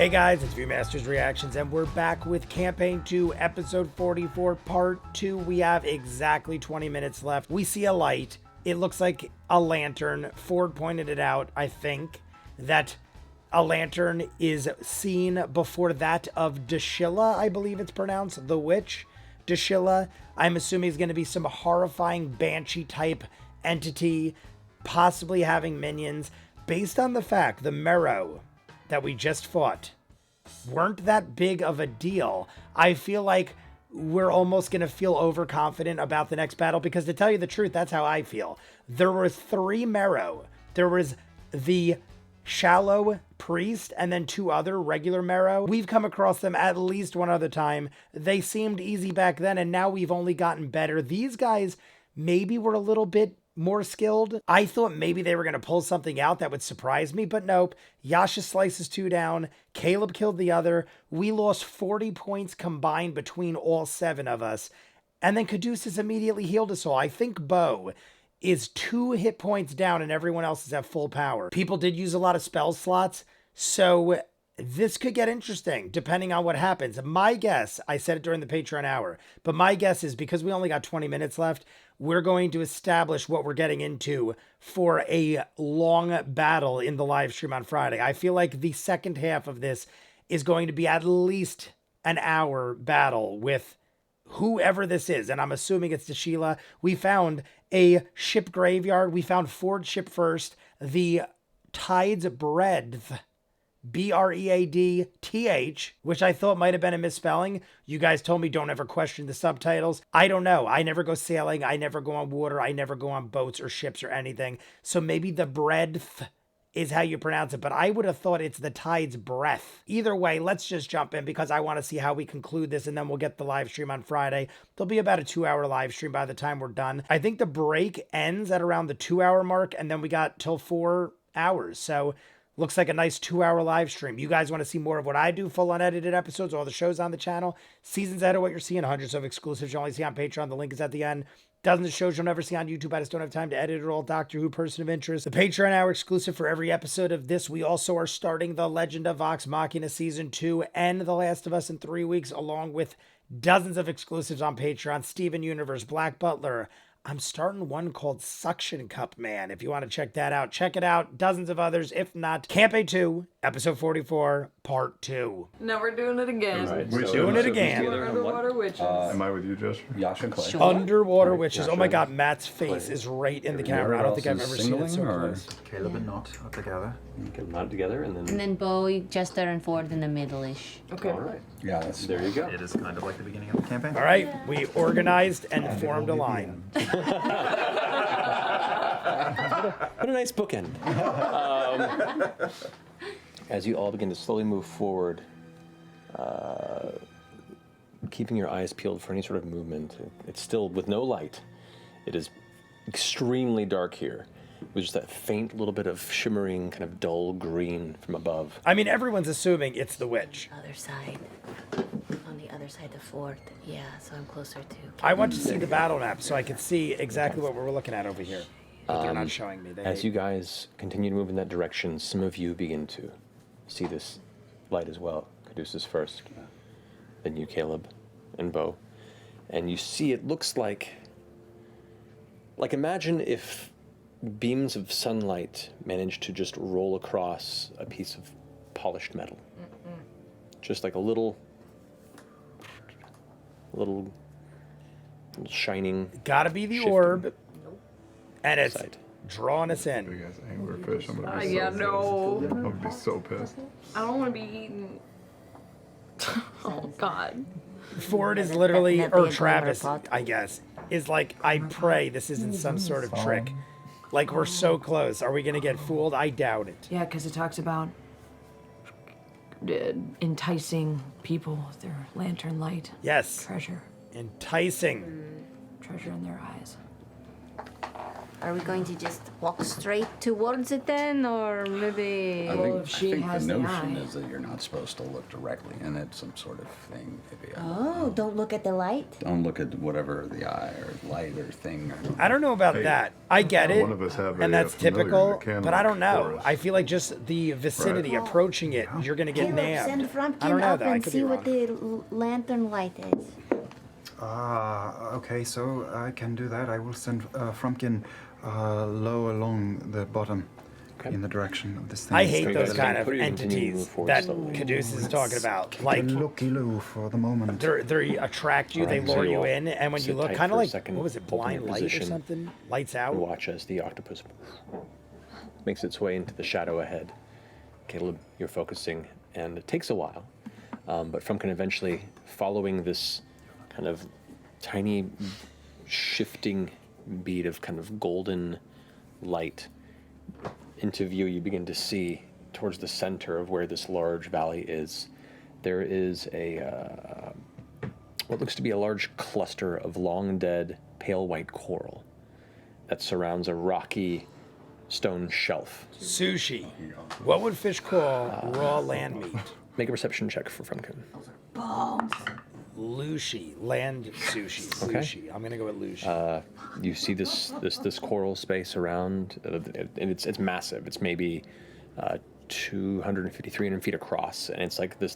Hey guys, it's ViewMasters Reactions, and we're back with Campaign 2, Episode 44, Part 2. We have exactly 20 minutes left. We see a light. It looks like a lantern. Ford pointed it out, I think, that a lantern is seen before that of Dashilla, I believe it's pronounced, the witch. Dashilla, I'm assuming, is going to be some horrifying banshee-type entity, possibly having minions, based on the fact the Marrow that we just fought weren't that big of a deal. I feel like we're almost going to feel overconfident about the next battle, because to tell you the truth, that's how I feel. There were 3 Marrow. There was the Shallow Priest and then 2 other regular Marrow. We've come across them at least one other time. They seemed easy back then, and now we've only gotten better. These guys maybe were a little bit more skilled. I thought maybe they were going to pull something out that would surprise me, but nope. Yasha slices 2 down. Caleb killed the other. We lost 40 points combined between all 7 of us. And then Caduceus immediately healed us all. I think Bo is 2 hit points down and everyone else is at full power. People did use a lot of spell slots, so this could get interesting depending on what happens. My guess, I said it during the Patreon hour, but my guess is because we only got 20 minutes left, we're going to establish what we're getting into for a long battle in the live stream on Friday. I feel like the second half of this is going to be at least an hour battle with whoever this is, and I'm assuming it's Dashilla. We found a ship graveyard. We found Ford ship first, the Tide's Breadth, Breadth, which I thought might have been a misspelling. You guys told me don't ever question the subtitles. I don't know. I never go sailing. I never go on water. I never go on boats or ships or anything. So maybe the breadth is how you pronounce it, but I would have thought it's the Tide's Breath. Either way, let's just jump in because I want to see how we conclude this, and then we'll get the live stream on Friday. There'll be about a 2-hour live stream by the time we're done. I think the break ends at around the 2-hour mark, and then we got till 4 hours. So looks like a nice 2-hour live stream. You guys want to see more of what I do, full unedited episodes, all the shows on the channel, seasons ahead of what you're seeing, hundreds of exclusives you only see on Patreon. The link is at the end. Dozens of shows you'll never see on YouTube. I just don't have time to edit it all. Doctor Who, Person of Interest. The Patreon hour exclusive for every episode of this. We also are starting The Legend of Vox Machina Season 2 and The Last of Us in 3 weeks, along with dozens of exclusives on Patreon. Steven Universe, Black Butler. I'm starting one called Suction Cup Man. If you want to check that out, check it out. Dozens of others. If not, Campaign 2, Episode 44, Part 2. Now we're doing it again. Right, We're doing it again. We're underwater witches. Am I with you, Josh? Yasha Clay. Sure. Underwater Witches. Yeah, Oh my sure. God, Matt's face is right in the camera. I don't think I've ever seen it so close. Caleb and Not together. Get them out together and then. And then Bo, Jester, and Ford in the middle-ish. Okay. All right. Yeah, that's There you go. It is kind of like the beginning of the campaign. All right, we organized and formed a line. What a nice bookend. As you all begin to slowly move forward, keeping your eyes peeled for any sort of movement, it's still with no light. It is extremely dark here, with just that faint little bit of shimmering, kind of dull green from above. I mean, everyone's assuming it's the witch. Other side. On the other side, the fort. Yeah, so I'm closer to. I want to see the battle map so I can see exactly what we're looking at over here. But they're not showing me. As you guys continue to move in that direction, some of you begin to see this light as well. Caduceus first, then you, Caleb, and Bo. And you see it looks like imagine if beams of sunlight managed to just roll across a piece of polished metal. Just like a little shining. Gotta be the shifting orb. And it's sight. drawing us in. Big ass anglerfish. I'm gonna be Yeah, so no. pissed. I'm gonna be so pissed. I don't want to be eaten. Oh, God. Ford is literally, Definitely or a Travis, glamour pot. I guess, is like, I pray this isn't some sort of trick. Like, we're so close. Are we gonna get fooled? I doubt it. Yeah, because it talks about enticing people with their lantern light. Yes, Treasure. enticing. Treasure in their eyes. Are we going to just walk straight towards it then, or maybe? I Well, think, if she I think has the the notion eye. is that you're not supposed to look directly in it, some sort of thing. Maybe. Oh, don't look at the light. Don't look at whatever the eye or light or thing. I don't know about Hey, that. I get it, one of us have and a, that's familiar typical, that can but I don't look for know. us. I feel like just the vicinity, approaching it, you're gonna get Caleb, send nabbed. I Frumpkin don't know up though. I and could see be what wrong. the lantern light is. Okay, so I can do that. I will send Frumpkin low along the bottom in the direction of this thing. I hate Very those good. kind of Put it in, continue to move entities forward that slowly. Caduce is talking about. Keep Like, a looky-loo for the moment. they attract you, they Alright, so lure you you'll in, and when you sit look, tight kind for of a like, second, what was it, hold in blind your light or position, something? Lights out? And watch as the octopus makes its way into the shadow ahead. Caleb, you're focusing, and it takes a while, but Frumpkin eventually, following this kind of tiny shifting bead of kind of golden light into view, you begin to see towards the center of where this large valley is, there is a what looks to be a large cluster of long dead pale white coral that surrounds a rocky stone shelf. Sushi. What would fish call raw land meat? Make a perception check for Frumpkin. Lushi. Land sushi. Okay. Lushi. I'm gonna go with Lushi. You see this coral space around, and it's massive. It's maybe 250, 300 feet across, and it's like this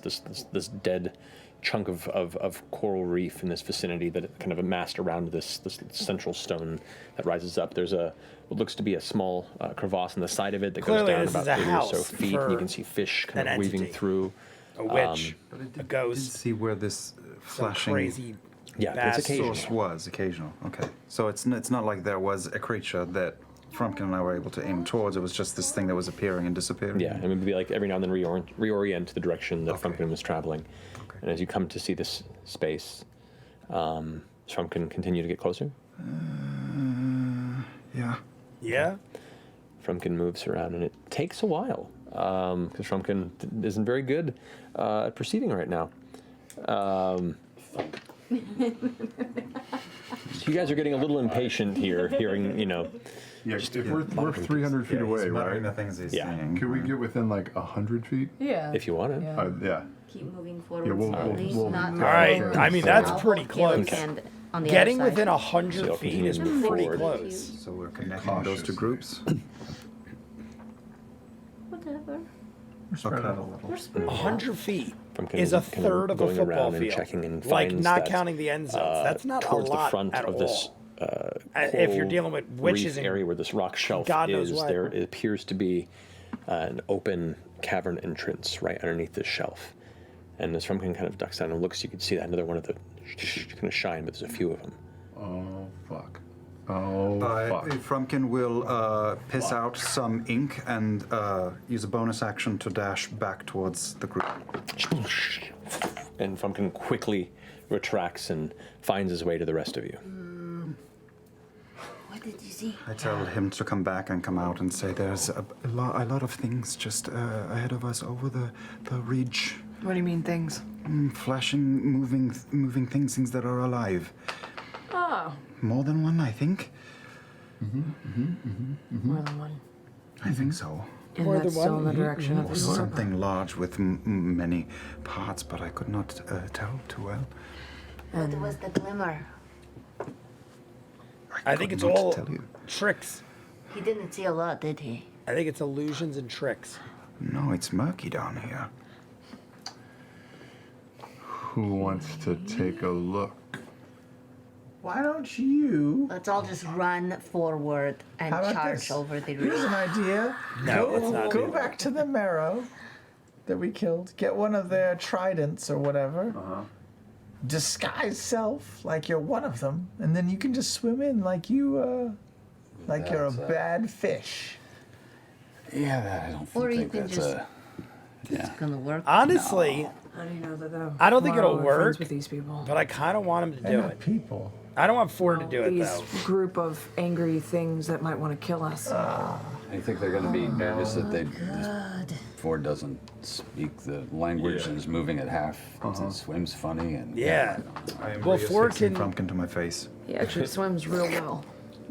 dead chunk of coral reef in this vicinity that kind of amassed around this central stone that rises up. There's what looks to be a small crevasse on the side of it that Clearly goes this down is about a 30 or so house feet, and you for can see fish kind an of weaving entity. through. A witch. But I A did ghost. see where this Some flashing crazy Yeah, but it's bastard. occasional. source was occasional. Okay, so it's not like there was a creature that Frumpkin and I were able to aim towards. It was just this thing that was appearing and disappearing. Yeah, and it would be like every now and then reorient to the direction that Okay. Frumpkin was traveling. Okay. And as you come to see this space, does Frumpkin continue to get closer? Yeah. Yeah? Frumpkin moves around, and it takes a while because Frumpkin isn't very good at perceiving right now. You guys are getting a little impatient here, hearing, Yeah, if we're 300 feet away, he's muttering right? the things he's Yeah. saying. Could we get within like 100 feet? Yeah. if you want it. Yeah. Yeah. Keep moving forward Yeah, we'll- slowly, we'll- not All too right, far. I mean, that's I'll pretty hold Caleb's close. hand on the Getting other side. within So 100 you'll feet continue is to move pretty forward. close. So we're connecting those two Cautious. groups. Whatever. We're spread out a little. We're spread out. 100 feet Frumpkin is a kind of third of a going football around and field. checking and Like, finds not that, counting the end zones. That's not a towards lot the front at of this all. If you're dealing with witches reef and area where this rock shelf God knows is, what. there appears to be an open cavern entrance right underneath this shelf. And as Frumpkin kind of ducks down and looks, you can see that another one of the kind of shine, but there's a few of them. Oh, fuck. Oh, fuck. Frumpkin will piss out some ink and use a bonus action to dash back towards the group. And Frumpkin quickly retracts and finds his way to the rest of you. What did you see? I tell him to come back and come out and say there's a lot of things just ahead of us over the ridge. What do you mean things? Flashing, moving things that are alive. Oh, More than one, I think. more than one. I think so. And More that's than still in one? the direction of Or the door. something large with many parts, but I could not tell too well. What was the glimmer? I think could it's not all tell you. tricks. He didn't see a lot, did he? I think it's illusions and tricks. No, it's murky down here. Who wants to take a look? Why don't you? Let's all just run forward and How about charge this? over the Here's an ridge. idea. No, let's not Go do back to the marrow that we killed. Get one of their tridents or whatever. Disguise self like you're one of them, and then you can just swim in like you're a bad fish. Yeah, that I don't Or you think can that's just- a. Yeah. It's gonna work. Honestly, How do you know that though? I don't think it'll Tomorrow we're friends work, with these people. but I kind of want him to They're do not it. people. I don't want Ford to do it, These though. group of angry things that might want to kill us. I think they're going to be nervous that Ford doesn't speak the language and is moving at half. And swims funny and Yeah. I am Well, Ford reaffixing can- Frumpkin to my face. He actually swims real well.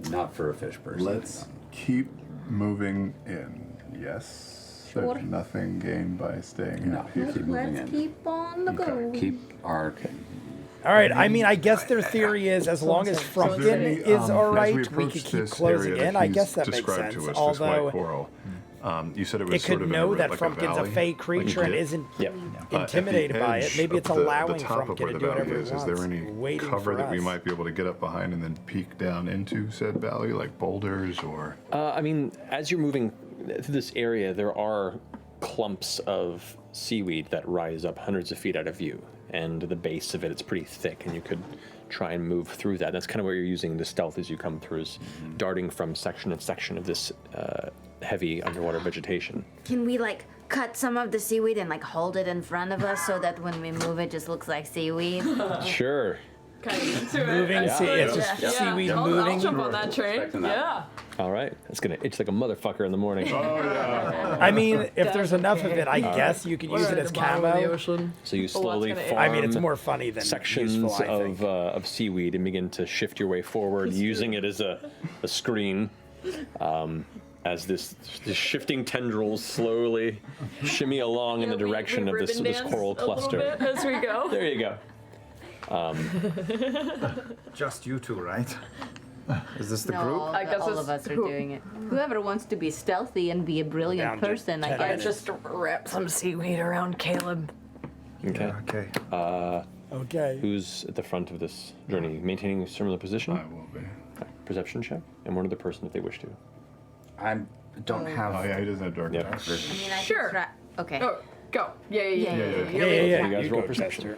Not for a fish person. Let's keep moving in. Yes. There's nothing gained by staying No, out here. keep moving Let's in. keep on the go. Keep our. All right. I mean, I guess their theory is as long as Frumpkin is all right, we could keep closing in. I guess that makes sense. Although you said it was it sort could of know in that like Frumpkin's a valley, fake creature like and you did. isn't Yep. intimidated by it. Maybe it's allowing Frumpkin to do whatever is. he wants. Is there any waiting cover for that we us. might be able to get up behind and then peek down into said valley, like boulders or? I mean, as you're moving through this area, there are clumps of seaweed that rise up hundreds of feet out of view. And the base of it, it's pretty thick, and you could try and move through that. That's kind of where you're using the stealth as you come through, is darting from section to section of this heavy underwater vegetation. Can we like cut some of the seaweed and like hold it in front of us so that when we move it just looks like seaweed? Sure. Kind of into it. Moving, it's just seaweed moving. I'll jump on that train. Expecting that. Yeah. All right. It's going to itch like a motherfucker in the morning. I mean, if there's enough of it, I guess you could use it as camo. So you slowly gonna form I mean, it's more funny than sections useful, I think. of seaweed and begin to shift your way forward, using it as a screen. As this shifting tendrils slowly shimmy along in the direction of this coral cluster. A little bit as we go. There you go. Just you two, right? Is this the No, group? I guess all it's of us are who- doing it. Whoever wants to be stealthy and be a brilliant Down to person, I 10 guess. minutes. Just wrap some seaweed around Caleb. Okay. Okay. Okay. Who's at the front of this journey? Maintaining a similar position? I will be. Perception check. And one other person if they wish to. I don't have. Oh yeah, he doesn't have dark Yep. vision. I mean, I could Sure. try- Okay. Oh, go. Yeah. Yeah. You guys roll go, perception. Chester.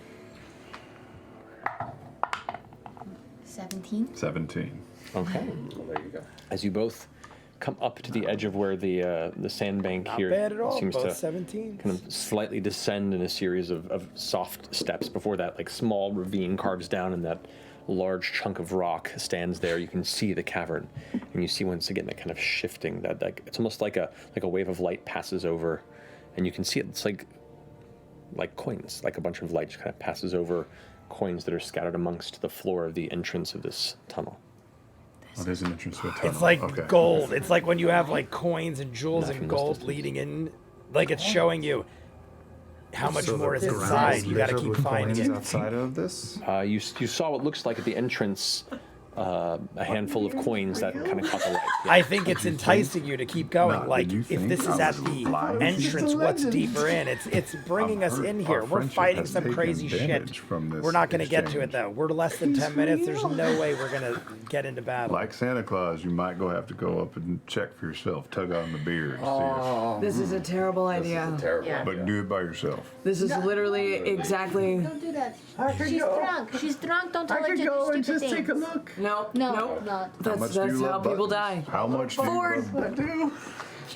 17. Okay. Well, there you go. As you both come up to the edge of where the sandbank Not here bad at all. seems Both to 17. kind of slightly descend in a series of soft steps before that like small ravine carves down and that large chunk of rock stands there. You can see the cavern, and you see once again that kind of shifting, that it's almost like a wave of light passes over, and you can see it's like coins, like a bunch of light just kind of passes over coins that are scattered amongst the floor of the entrance of this tunnel. Oh, there's an entrance to a tunnel. It's like okay. gold. It's like when you have like coins and jewels Not and from this gold distance. leading in. Like it's showing you how much So more is the ground inside. You got to littered keep with finding coins it. outside of this. You saw what looks like at the entrance a handful of coins that kind of caught the light. Yeah. I think it's enticing you to keep going. Nah, Like did you if think this is I at was the lying? entrance, what's deeper in? It's bringing us in here. We're fighting some crazy shit. We're not going to get to it though. We're less than 10 minutes. There's no way we're going to get into battle. Like Santa Claus, you might have to go up and check for yourself, tug on the beard, This is a terrible idea. Terrible. Yeah. but do it by yourself. This is literally exactly. Don't do that. could She's go. drunk. She's drunk. Don't tell I her could to go do and stupid just take a things. look. No, No, no. not. That's how people die. How much do you Ford. love buttons?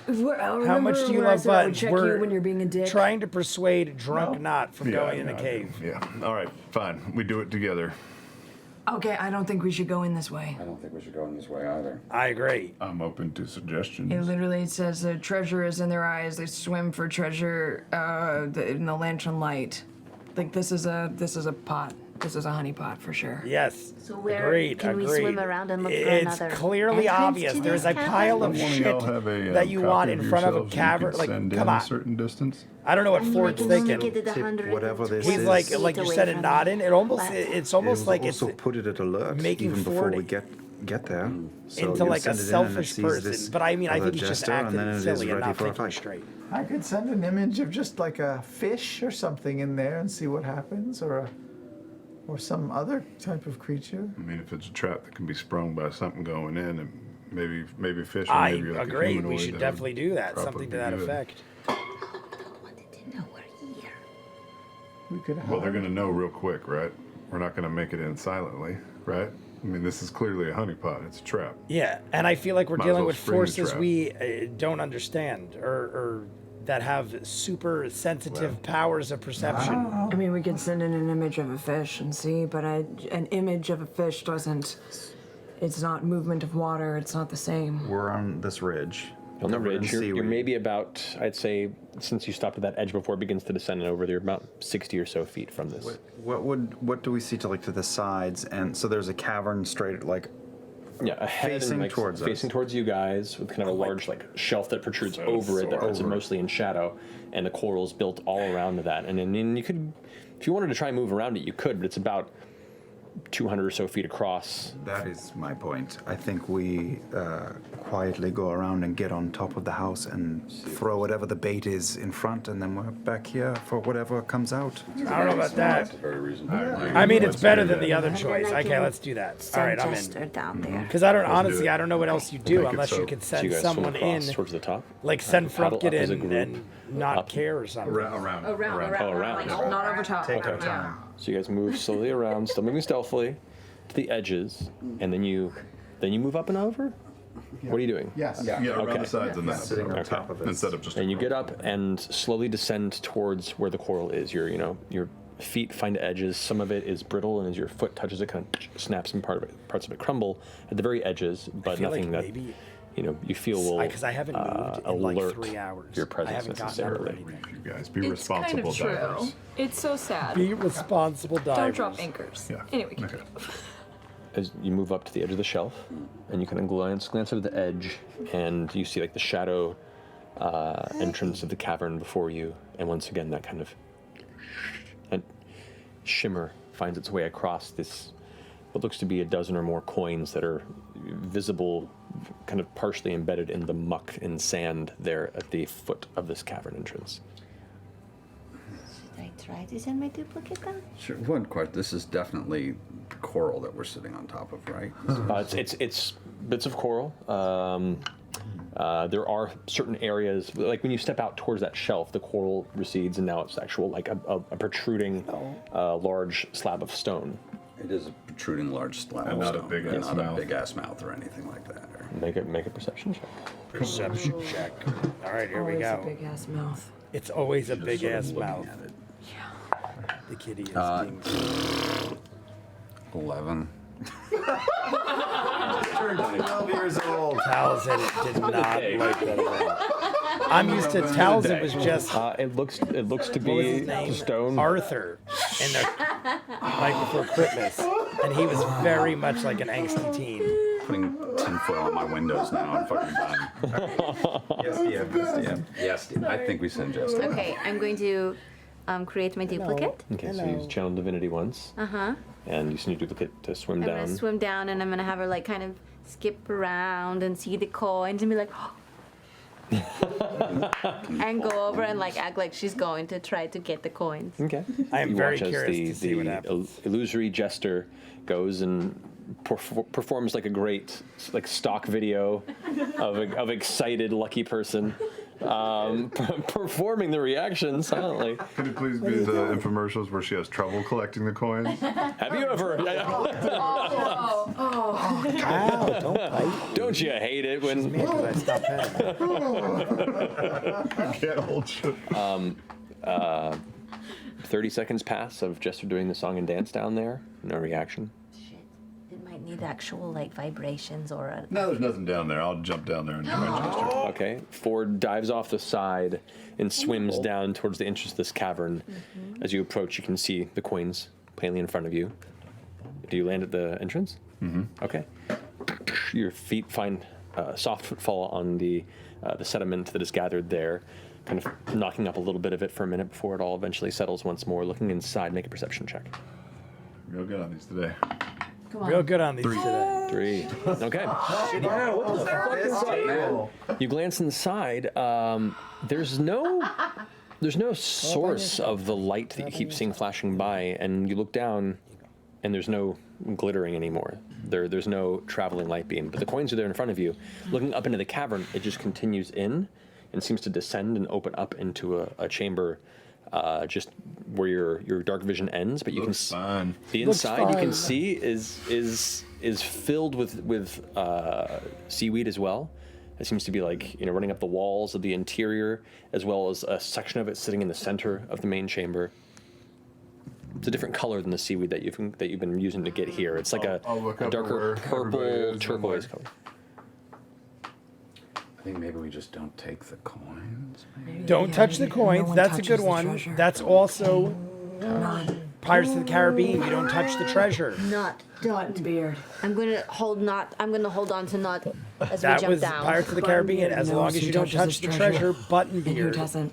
How much do you love buttons? Check We're you when you're being a dick. trying to persuade drunk Knot from Yeah, going in a I do. cave. Yeah. All right. Fine. We do it together. Okay, I don't think we should go in this way. I don't think we should go in this way either. I agree. I'm open to suggestions. It literally says the treasure is in their eyes. They swim for treasure in the lantern light. Like this is a pot. This is a honey pot for sure. Yes. So where Agreed. can we agreed. swim around and look for It's another clearly entrance obvious. to There's this a pile cavern? of One of shit y'all have a that you copy want in front of a yourselves you cavern. could Like, send come in on. a certain distance. I don't know what And we Ford's can only thinking. get to the Tip 120 whatever this He's is. like feet you away said it from nodding. it. It almost But- it's almost like it's also put it at alert making even before 40. we get there. So into you like a send it in and it selfish sees person. this But I mean, I other think he's just gesture, and then acting it is silly and ready not for a thinking fight. straight. I could send an image of just like a fish or something in there and see what happens, or some other type of creature. I mean, if it's a trap that can be sprung by something going in, and maybe fish. Or I maybe like a agree. We humanoid, should that definitely do that. probably Something to be that good. effect. Wanted to know we're here. We could Well, they're hide. going to know real quick, right? We're not going to make it in silently, right? I mean, this is clearly a honeypot. It's a trap. Yeah, and I feel like we're Might as dealing well with spring the forces trap. we don't understand or that have super sensitive powers of perception. I mean, we could send in an image of a fish and see, but an image of a fish doesn't. It's not movement of water. It's not the same. We're on this ridge. On the covered in ridge, you're seaweed. maybe about, I'd say, since you stopped at that edge before it begins to descend and over, you're about 60 or so feet from this. What do we see to the sides? And so there's a cavern straight Yeah, ahead Facing and like towards us. facing towards you guys, with kind of a large like shelf that protrudes over it that puts it mostly in shadow, and the coral's built all around that. And then you could, if you wanted to try and move around it, you could, but it's about 200 or so feet across. That is my point. I think we quietly go around and get on top of the house and throw whatever the bait is in front, and then we're back here for whatever comes out. I don't know about that. That's a very reasonable. I mean, it's better than the other choice. I Okay, can let's do that. All Send right, I'm Jester in. down there. Because I don't, honestly, I don't know what else you do Make it unless so. you could So you send guys swim someone across in, towards the top. like send paddle Frumpkin up as a in group, and not up. care or something. Around. around. Not over top. Take our time. So you guys move slowly around, still moving stealthily to the edges, and then you move up and over. What are you doing? Yes. Yeah, around Okay. the sides and Sitting on that. top of it. Instead of just. And you get up and slowly descend towards where the coral is. Your feet find edges. Some of it is brittle, and as your foot touches it, kind of snaps, and parts of it crumble at the very edges, but feel like nothing that maybe- you feel will Because I haven't moved in like alert 3 hours. your I presence haven't gotten up or necessarily. anything. You guys, be It's responsible kind of true. divers. It's so sad. Be responsible divers. Don't drop anchors. Yeah. Anyway, keep Okay. going. As you move up to the edge of the shelf, and you kind of glance over the edge, and you see like the shadow entrance of the cavern before you, and once again that kind of shimmer finds its way across this, what looks to be a dozen or more coins that are visible, kind of partially embedded in the muck and sand there at the foot of this cavern entrance. Should I try to send my duplicate down? Sure. One question. This is definitely the coral that we're sitting on top of, right? It's bits of coral. There are certain areas, like when you step out towards that shelf, the coral recedes, and now it's actual like a protruding large slab of stone. It is a protruding large slab And of not a stone. big-ass Not mouth. a big ass mouth or anything like that. Or... Make a perception check. Perception check. All right, here we Always a go. big ass mouth. It's always a big Sort of ass looking mouth. at it. The kitty is being 11. 12 years old. Talzin did not like that at all. I'm used to Talzin was just It looks to what was his be name? stone. Arthur in the Night Before Christmas, and he was very much like an angsty teen. Putting tinfoil on my windows now. I'm fucking done. Yes, DM. Yes, DM. Yes, I think we send Jester. Okay, I'm going to create my duplicate. Okay, so you channel divinity once, and you send your duplicate to swim I'm down. gonna swim down and I'm gonna have her like kind of skip around and see the coins and be like, and go over and like act like she's going to try to get the coins. Okay. I am You very watch as curious to see what happens. Illusory jester goes and performs like a great like stock video of excited lucky person performing the reaction silently. Could it please be the infomercials where she has trouble collecting the coins? Have you ever? Ow, don't bite Don't you hate it when? me because I stopped petting. Can't hold shit. 30 seconds pass of Jester doing the song and dance down there. No reaction. Shit. It might need actual like vibrations or a. No, there's nothing down there. I'll jump down there and do my gesture. Okay. Ford dives off the side and swims down towards the entrance of this cavern. As you approach, you can see the coins plainly in front of you. Do you land at the entrance? Mm-hmm. Okay. Your feet find soft footfall on the sediment that is gathered there, kind of knocking up a little bit of it for a minute before it all eventually settles once more. Looking inside, make a perception check. Real good on these today. Come on. Real good on these today. 3. Okay. You glance inside. There's no source of the light that you keep seeing flashing by, and you look down, and there's no glittering anymore. There's no traveling light beam, but the coins are there in front of you. Looking up into the cavern, it just continues in, and seems to descend and open up into a chamber, just where your dark vision ends. But you Looks can fine. the Looks inside you can fine. see is filled with seaweed as well. It seems to be like running up the walls of the interior, as well as a section of it sitting in the center of the main chamber. It's a different color than the seaweed that you've been using to get here. It's like I'll look a up darker where everybody purple is and turquoise like- color. I think maybe we just don't take the coins. Maybe. Don't touch the no coins. one That's a touches good the one. treasure. That's also None. Pirates of the Caribbean, you don't touch the treasure. Not. Don't. Beard. I'm gonna hold on to Not as That we jump was down. Pirates of the Caribbean. As knows long as who you don't touches touch this the treasure. treasure, Button And who Beard. doesn't?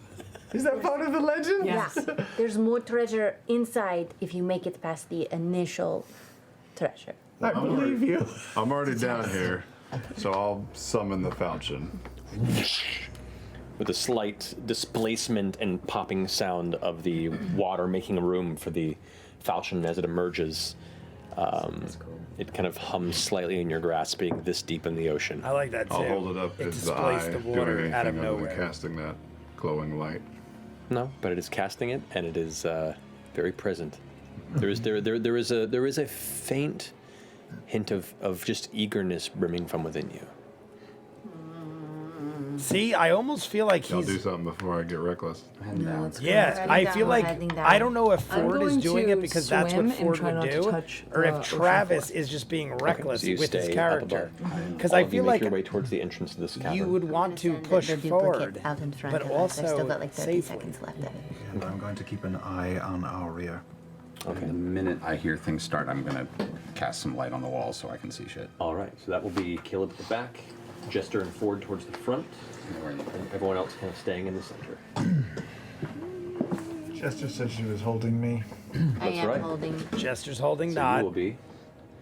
Is that part of the legend? Yes. There's more treasure inside if you make it past the initial treasure. I believe you. I'm already down here, so I'll summon the falchion. With a slight displacement and popping sound of the water making room for the falchion as it emerges. It kind of hums slightly in your grasp, being this deep in the ocean. I like that too. I'll hold it up. It Is the eye displays the water doing out of anything other nowhere. than casting that glowing light? No, but it is casting it, and it is very present. There is a faint hint of just eagerness brimming from within you. See, I almost feel like I'll do he's. something before I get reckless. Yeah, I feel like I don't know if I'm Ford is going doing it to because that's what swim and Ford try would not to do, touch or the if ocean Travis floor. is just being reckless so you with his stay up character. above. Because All I of you feel make like your way towards the entrance to this cavern. you would want to Send push the duplicate forward, out in front but of us. I've still got also like 30 safely. seconds left of it. And I'm going to keep an eye on our rear. Okay. The minute I hear things start, I'm gonna cast some light on the wall so I can see shit. All right, so that will be Caleb at the back, Jester and Ford towards the front, and everyone else kind of staying in the center. Jester said she was holding me. I am right. holding. Jester's holding So you will Knot, be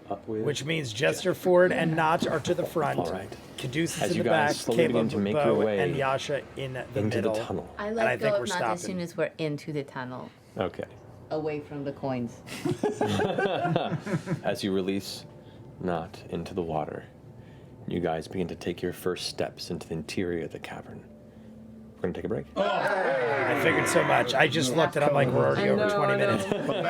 up with. which means Jester, Ford, and Knot are to the front. All right. Caduceus As in you the back, guys slowly begin Caleb, to make Bo, your way and Yasha in the into middle. the tunnel. I I let think go we're of Not as stopping. soon as we're into the tunnel, Okay. away from the coins. As you release Knot into the water, you guys begin to take your first steps into the interior of the cavern. We're going to take a break. I figured so much. I just looked and I'm like, we're already over 20 minutes.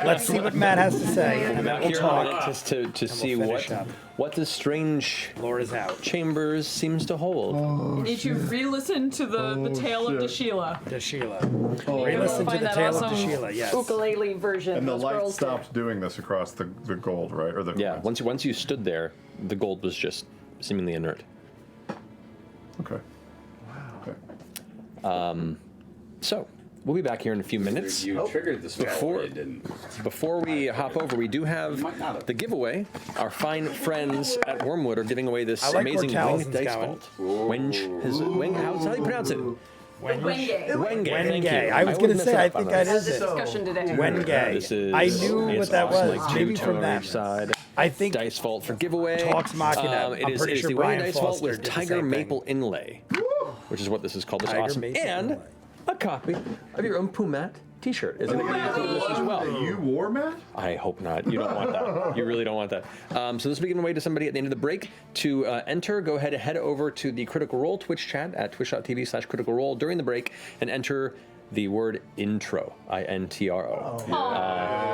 Let's see what Matt has to say, and then we'll Here in a minute talk. just to see finish up. what this strange Laura's out. chambers seems to hold. You need to re-listen to the tale of Deshila. To Sheila. Re-listen to Find the that tale of awesome Sheila, yes. ukulele version. And the those light girls stopped doing this across the gold, right? Or the Yeah, once you stood there, the gold was just seemingly inert. Okay. So, we'll be back here in a few minutes. You triggered the spell. Before- It didn't. Before we hop over, we do have might not have. the giveaway. Our fine friends at Wormwood are giving away this I like amazing where winged Talisman's dice going. vault. how do you pronounce it? Wenge. Wenge. Thank you. Wenge. I was going to wouldn't say, mess I it up think on that this. is it. Discussion today. Wenge. This is, I knew it's what that awesome, was, like maybe two from tone that. on each side. I think Dice vault for giveaway. Talks Machina. It I'm is, pretty it is sure the Brian Winged Dice Vault Foster with did the Tiger same thing. Maple inlay, which is what this is called. This is Tiger awesome. Maple And inlay. a copy of your own Pumat t-shirt is included in this as well. You wore, Matt? I hope not. You don't want that. You really don't want that. So this will be given away to somebody at the end of the break. To enter, go ahead and head over to the Critical Role Twitch chat at twitch.tv/Critical Role during the break and enter the word intro, INTRO.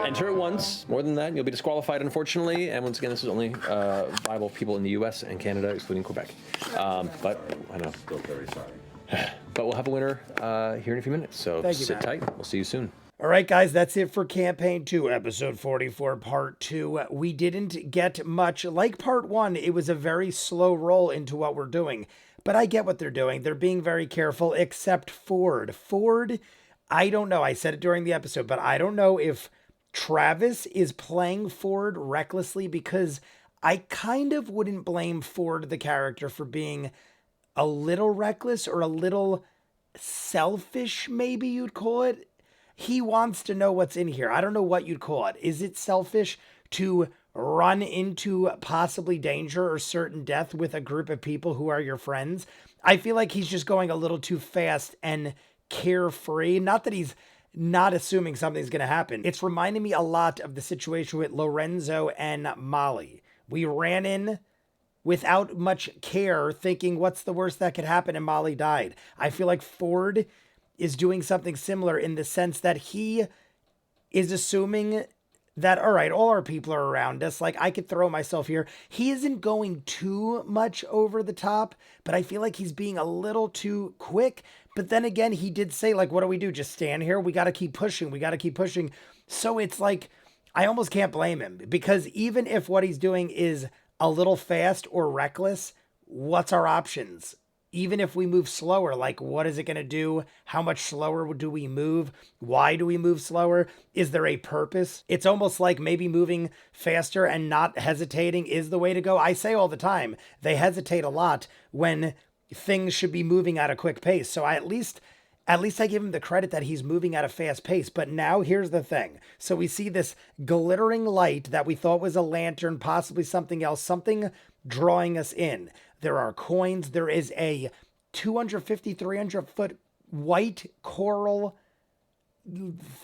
Enter it once. More than that, you'll be disqualified, unfortunately. And once again, this is only viable people in the U.S. and Canada, excluding Quebec. But I know. Still very sorry. But we'll have a winner here in a few minutes. So Thank you, sit Matt. tight. We'll see you soon. All right, guys, that's it for Campaign 2, Episode 44, Part 2. We didn't get much. Like Part 1, it was a very slow roll into what we're doing. But I get what they're doing. They're being very careful, except Ford. Ford, I don't know. I said it during the episode, but I don't know if Travis is playing Ford recklessly, because I kind of wouldn't blame Ford, the character, for being a little reckless or a little selfish, maybe you'd call it. He wants to know what's in here. I don't know what you'd call it. Is it selfish to run into possibly danger or certain death with a group of people who are your friends? I feel like he's just going a little too fast and carefree. Not that he's not assuming something's going to happen. It's reminding me a lot of the situation with Lorenzo and Molly. We ran in without much care, thinking what's the worst that could happen, and Molly died. I feel like Ford is doing something similar in the sense that he is assuming that, all right, all our people are around us, like I could throw myself here. He isn't going too much over the top, but I feel like he's being a little too quick. But then again, he did say, like, what do we do? Just stand here? We got to keep pushing. We got to keep pushing. So it's like, I almost can't blame him, because even if what he's doing is a little fast or reckless, what's our options? even if we move slower, like what is it going to do? How much slower do we move? Why do we move slower? Is there a purpose? It's almost like maybe moving faster and not hesitating is the way to go. I say all the time, they hesitate a lot when things should be moving at a quick pace. So at least I give him the credit that he's moving at a fast pace. But now here's the thing. So we see this glittering light that we thought was a lantern, possibly something else, something drawing us in. There are coins. There is a 250, 300 foot white coral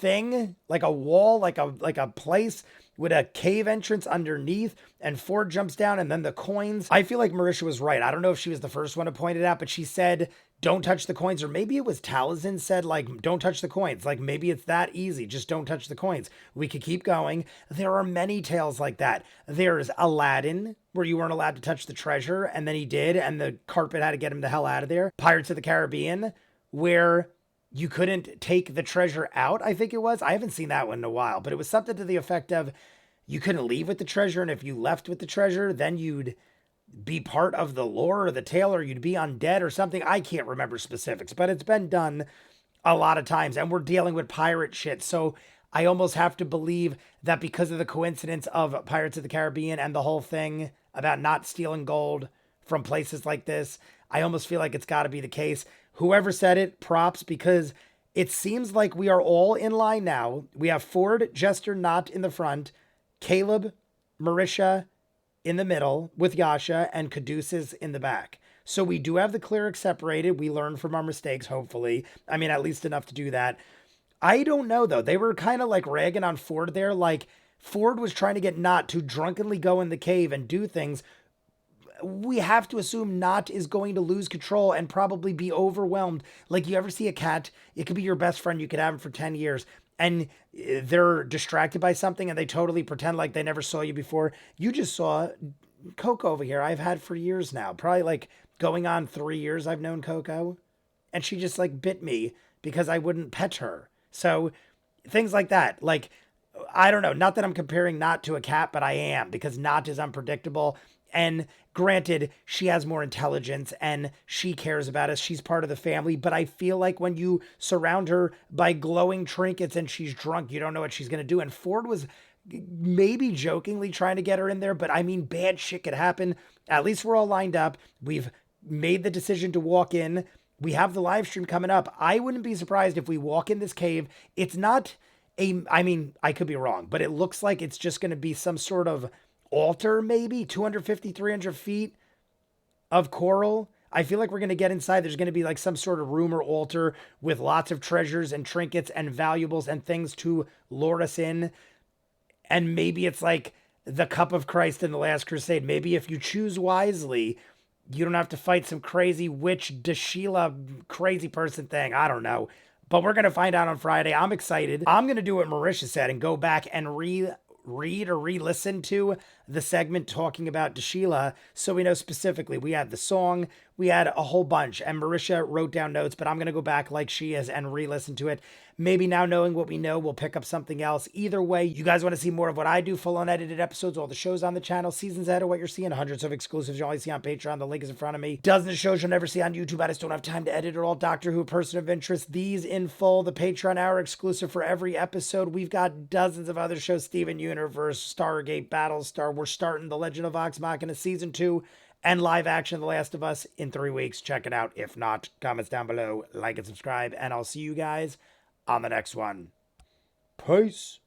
thing, like a wall, like a place with a cave entrance underneath, and Ford jumps down, and then the coins. I feel like Marisha was right. I don't know if she was the first one to point it out, but she said, don't touch the coins, or maybe it was Taliesin said, like, don't touch the coins. Like, maybe it's that easy. Just don't touch the coins. We could keep going. There are many tales like that. There's Aladdin, where you weren't allowed to touch the treasure, and then he did, and the carpet had to get him the hell out of there. Pirates of the Caribbean, where you couldn't take the treasure out, I think it was. I haven't seen that one in a while, but it was something to the effect of you couldn't leave with the treasure, and if you left with the treasure, then you'd be part of the lore or the tale, or you'd be undead or something. I can't remember specifics, but it's been done a lot of times, and we're dealing with pirate shit. So I almost have to believe that because of the coincidence of Pirates of the Caribbean and the whole thing about not stealing gold from places like this, I almost feel like it's got to be the case. Whoever said it, props, because it seems like we are all in line now. We have Ford, Jester, not in the front, Caleb, Marisha in the middle with Yasha, and Caduceus in the back. So we do have the clerics separated. We learn from our mistakes, hopefully. I mean, at least enough to do that. I don't know, though. They were kind of like ragging on Ford there. Like, Ford was trying to get Not to drunkenly go in the cave and do things. We have to assume Not is going to lose control and probably be overwhelmed. Like, you ever see a cat? It could be your best friend. You could have him for 10 years. And they're distracted by something and they totally pretend like they never saw you before. You just saw Coco over here. I've had for years now. Probably like going on 3 years I've known Coco. And she just like bit me because I wouldn't pet her. So things like that. Like, I don't know. Not that I'm comparing Not to a cat, but I am, because Not is unpredictable. And granted, she has more intelligence and she cares about us. She's part of the family. But I feel like when you surround her by glowing trinkets and she's drunk, you don't know what she's going to do. And Ford was maybe jokingly trying to get her in there. But I mean, bad shit could happen. At least we're all lined up. We've made the decision to walk in. We have the live stream coming up. I wouldn't be surprised if we walk in this cave. It's not I mean, I could be wrong, but it looks like it's just going to be some sort of altar, maybe 250, 300 feet of coral. I feel like we're going to get inside. There's going to be like some sort of room or altar with lots of treasures and trinkets and valuables and things to lure us in. And maybe it's like the cup of Christ in the Last Crusade. Maybe if you choose wisely, you don't have to fight some crazy witch, Dashila, crazy person thing. I don't know. But we're going to find out on Friday. I'm excited. I'm going to do what Marisha said and go back and read or re-listen to the segment talking about Dashila, so we know specifically. We had the song, we had a whole bunch, and Marisha wrote down notes, but I'm going to go back like she is and re-listen to it. Maybe now knowing what we know, we'll pick up something else. Either way, you guys want to see more of what I do, full unedited episodes, all the shows on the channel, seasons ahead of what you're seeing, hundreds of exclusives you only see on Patreon, the link is in front of me, dozens of shows you'll never see on YouTube. I just don't have time to edit it all. Doctor Who, Person of Interest, these in full, the Patreon hour exclusive for every episode. We've got dozens of other shows, Steven Universe, Stargate, Battlestar. We're starting The Legend of Vox Machina Season 2 and live action The Last of Us in 3 weeks. Check it out. If not, comments down below, like and subscribe, and I'll see you guys on the next one. Peace.